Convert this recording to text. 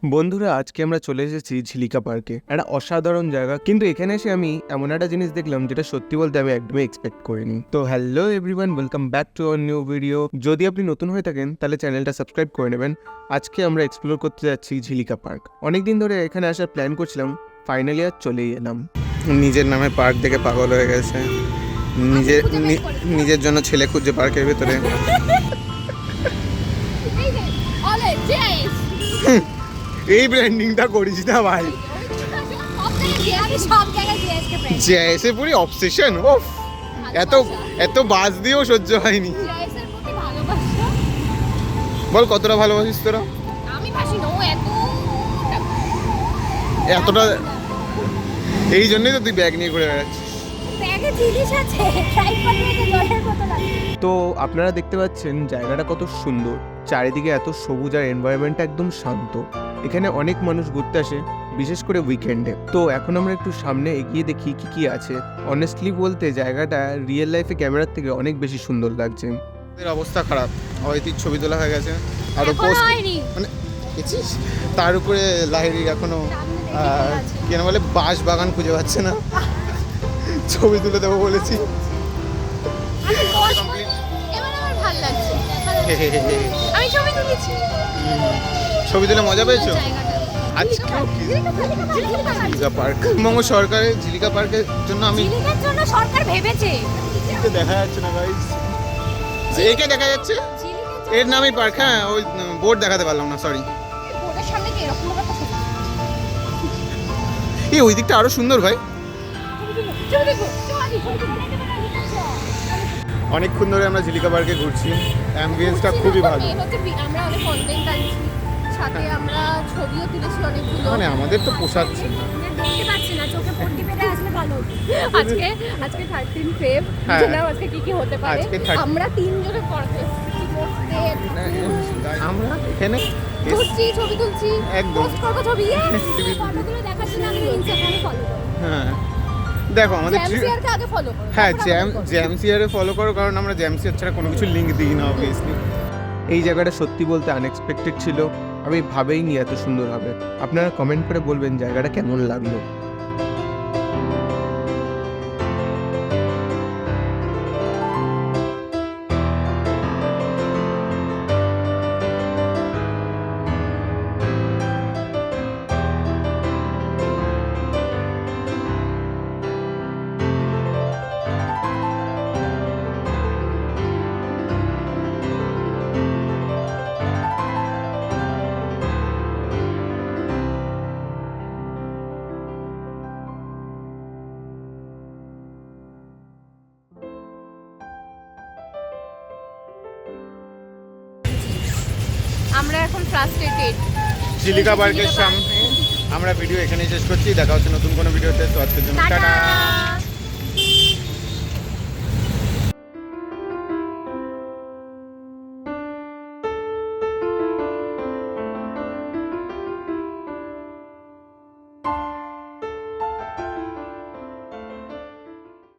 বন্ধুরা, আজকে আমরা চলে এসেছি ঝিলিকা পার্কে। একটা অসাধারণ জায়গা, কিন্তু এখানে এসে আমি এমন একটা জিনিস দেখলাম যেটা সত্যি বলতে আমি একদমই এক্সপেক্ট করিনি। তো hello everyone, welcome back to our new video. যদি আপনি নতুন হয়ে থাকেন তাহলে চ্যানেলটা সাবস্ক্রাইব করে নেবেন। আজকে আমরা এক্সপ্লোর করতে যাচ্ছি ঝিলিকা পার্ক। অনেকদিন ধরে এখানে আসার প্ল্যান করছিলাম, ফাইনালি আজ চলেই এলাম। নিজের নামে পার্ক দেখে পাগল হয়ে গেছে, নিজের জন্য ছেলে খুঁজছে পার্কের ভেতরে। এই ব্র্যান্ডিংটা করিস না ভাই। জেএসে পুরি অবসেশন। ওফ, এত বাজ দিয়েও সহ্য হয়নি। বল কতটা ভালোবাসিস তোরা? এতটা, এই জন্যই তো তুই ব্যাগ নিয়ে ঘুরে বেড়াচ্ছিস। তো আপনারা দেখতে পাচ্ছেন জায়গাটা কত সুন্দর, চারিদিকে এত সবুজ আর এনভায়রনমেন্টটা একদম শান্ত। এখানে অনেক মানুষ ঘুরতে আসে, বিশেষ করে উইকেন্ডে। তো এখন আমরা একটু সামনে এগিয়ে দেখি কি কি আছে। অনেস্টলি বলতে জায়গাটা রিয়েল লাইফে ক্যামেরার থেকে অনেক বেশি সুন্দর লাগছে। এর অবস্থা খারাপ, অহেতুক ছবি তোলা হয়ে গেছে আর পোস্ট মানে তার উপরে লাহিড়ি এখনো কেন বলে বাঁশ বাগান খুঁজে পাচ্ছে না, ছবি তুলে দেবো বলেছি। ছবি তুলে মজা পেয়েছো? আজকেও ঝিলিকা পার্ক, পশ্চিমবঙ্গ সরকারের ঝিলিকা পার্কের জন্য আমি সরকার ভেবেছে। দেখা যাচ্ছে না গাইস, একে দেখা যাচ্ছে, এর নামই পার্ক। হ্যাঁ, ওই বোর্ড দেখাতে পারলাম না, সরি। এই ওই দিকটা আরো সুন্দর ভাই। অনেকক্ষণ ধরে আমরা ঝিলিকা পার্কে ঘুরছি, অ্যাম্বিয়েন্সটা খুবই ভালো। আমরা অনেক কন্টেন্ট আনছি, সাথে আমরা ছবিও তুলেছি অনেকগুলো। মানে আমাদের তো পোষাচ্ছে না, দেখতে পাচ্ছি না, চোখে পট্টি বেঁধে আসলে ভালো হতো। আজকে 13 ফেব, জানাও আজকে কি হতে পারে। আমরা তিনজনে পড়তে আমরা এখানে ঘুরছি, ছবি তুলছি, একদম পোস্ট করব ছবি। ফটোগুলো দেখার জন্য আমি ইনস্টাগ্রামে ফলো করব। হ্যাঁ দেখো আমাদের জ্যামসিয়ারকে আগে ফলো করো। হ্যাঁ, জ্যামসিয়ারে ফলো করো, কারণ আমরা জ্যামসিয়ার ছাড়া কোনো কিছু লিঙ্ক দিই না অবভিয়াসলি। এই জায়গাটা সত্যি বলতে আনএক্সপেক্টেড ছিল, আমি ভাবেইনি এত সুন্দর হবে। আপনারা কমেন্ট করে বলবেন জায়গাটা কেমন লাগলো। আমরা এখন ফ্রাস্ট্রেটেড ঝিলিকা পার্কের সামনে আমরা ভিডিও এখানেই শেষ করছি। দেখা হচ্ছে নতুন কোনো ভিডিওতে। তো আজকের জন্য টাটা।